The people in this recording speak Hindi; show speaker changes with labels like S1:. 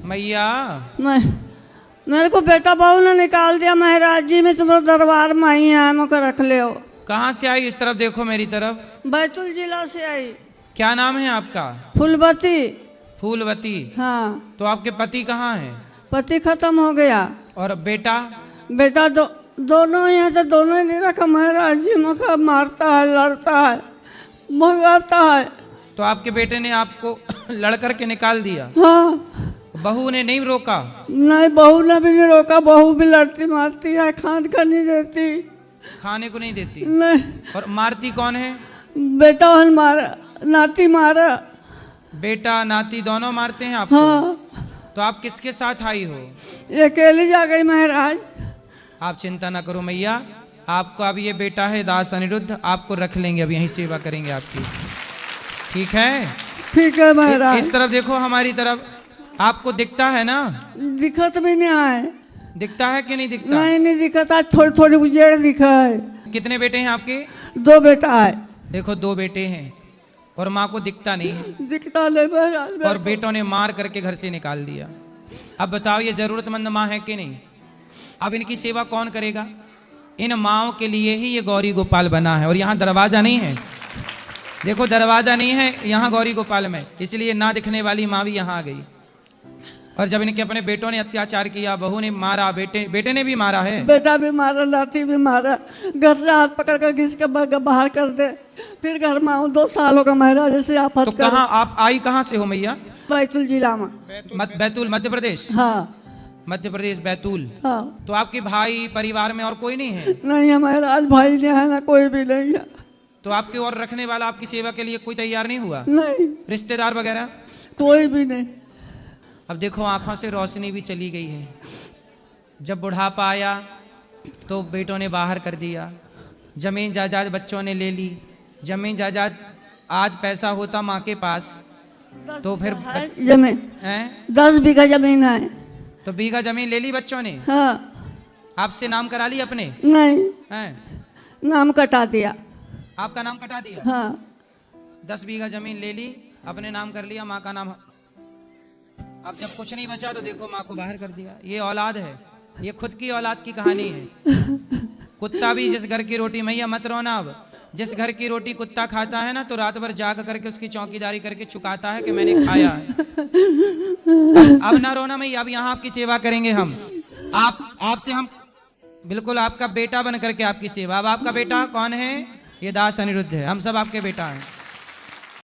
S1: मैया
S2: मेरे को बेटा बहू ने निकाल दिया महाराज जी। मैं तुम्हारे दरबार में आई है, मुझे रख ले हो।
S1: कहाँ से आई? इस तरफ देखो, मेरी तरफ।
S2: बैतूल जिला से आई।
S1: क्या नाम है आपका?
S2: फूलवती।
S1: फूलवती।
S2: हाँ।
S1: तो आपके पति कहाँ हैं?
S2: पति खत्म हो गया।
S1: और बेटा?
S2: बेटा दोनों यहाँ तो दोनों ही नहीं रखा महाराज जी। मुझे मारता है, लड़ता है, भगाता है।
S1: तो आपके बेटे ने आपको लड़ करके निकाल दिया?
S2: हाँ।
S1: बहू ने नहीं रोका?
S2: नहीं, बहू ने भी नहीं रोका। बहू भी लड़ती मारती है, खान का नहीं देती,
S1: खाने को नहीं देती।
S2: नहीं।
S1: और मारती कौन है?
S2: बेटा मारा, नाती मारा।
S1: बेटा नाती दोनों मारते हैं आपको?
S2: हाँ।
S1: तो आप किसके साथ आई हो?
S2: ये अकेली जा गई महाराज।
S1: आप चिंता ना करो मैया, आपको अब ये बेटा है दास अनिरुद्ध, आपको रख लेंगे, अब यहीं सेवा करेंगे आपकी। ठीक है?
S2: ठीक है महाराज।
S1: इस तरफ देखो, हमारी तरफ। आपको दिखता है ना?
S2: दिखत भी नहीं आए।
S1: दिखता है कि नहीं दिखता?
S2: नहीं, नहीं दिखता। थोड़ी थोड़ी उजेड़ दिखा है।
S1: कितने बेटे हैं आपके?
S2: 2 बेटा है।
S1: देखो 2 बेटे हैं और माँ को दिखता नहीं है।
S2: दिखता नहीं महाराज।
S1: और बेटों ने मार करके घर से निकाल दिया। अब बताओ, ये जरूरतमंद माँ है कि नहीं? अब इनकी सेवा कौन करेगा? इन माँओं के लिए ही ये गौरी गोपाल बना है। और यहाँ दरवाजा नहीं है, देखो दरवाजा नहीं है यहाँ गौरी गोपाल में, इसलिए ना दिखने वाली माँ भी यहाँ आ गई। और जब इनके अपने बेटों ने अत्याचार किया, बहू ने मारा, बेटे ने भी मारा है।
S2: बेटा भी मारा, नाती भी मारा। घर से हाथ पकड़ कर घिस के बाहर कर दे। फिर घर में आऊँ 2 साल होगा महाराज ऐसे आफत।
S1: तो कहाँ आप आई, कहाँ से हो मैया?
S2: बैतूल जिला में।
S1: बैतूल मध्य प्रदेश?
S2: हाँ।
S1: मध्य प्रदेश बैतूल।
S2: हाँ।
S1: तो आपके भाई परिवार में और कोई नहीं है?
S2: नहीं है महाराज, भाई नहीं है ना, कोई भी नहीं है।
S1: तो आपके और रखने वाला आपकी सेवा के लिए कोई तैयार नहीं हुआ?
S2: नहीं।
S1: रिश्तेदार वगैरह?
S2: कोई भी नहीं।
S1: अब देखो आंखों से रोशनी भी चली गई है। जब बुढ़ापा आया तो बेटों ने बाहर कर दिया, जमीन जायदाद बच्चों ने ले ली। जमीन जायदाद आज पैसा होता माँ के पास तो फिर
S2: जमीन
S1: हैं?
S2: 10 बीघा जमीन है।
S1: तो बीघा जमीन ले ली बच्चों ने?
S2: हाँ।
S1: आपसे नाम करा ली अपने?
S2: नहीं,
S1: हैं?
S2: नाम कटा दिया।
S1: आपका नाम कटा दिया?
S2: हाँ।
S1: 10 बीघा जमीन ले ली, अपने नाम कर लिया, माँ का नाम। अब जब कुछ नहीं बचा तो देखो माँ को बाहर कर दिया। ये औलाद है, ये खुद की औलाद की कहानी है। कुत्ता भी जिस घर की रोटी, मैया मत रोना, अब जिस घर की रोटी कुत्ता खाता है ना तो रात भर जाग करके उसकी चौकीदारी करके चुकाता है कि मैंने खाया है। अब ना रोना मैया, अब यहाँ आपकी सेवा करेंगे हम। आपसे हम बिल्कुल आपका बेटा बन करके आपकी सेवा। अब आपका बेटा कौन है? ये दास अनिरुद्ध है, हम सब आपके बेटा हैं।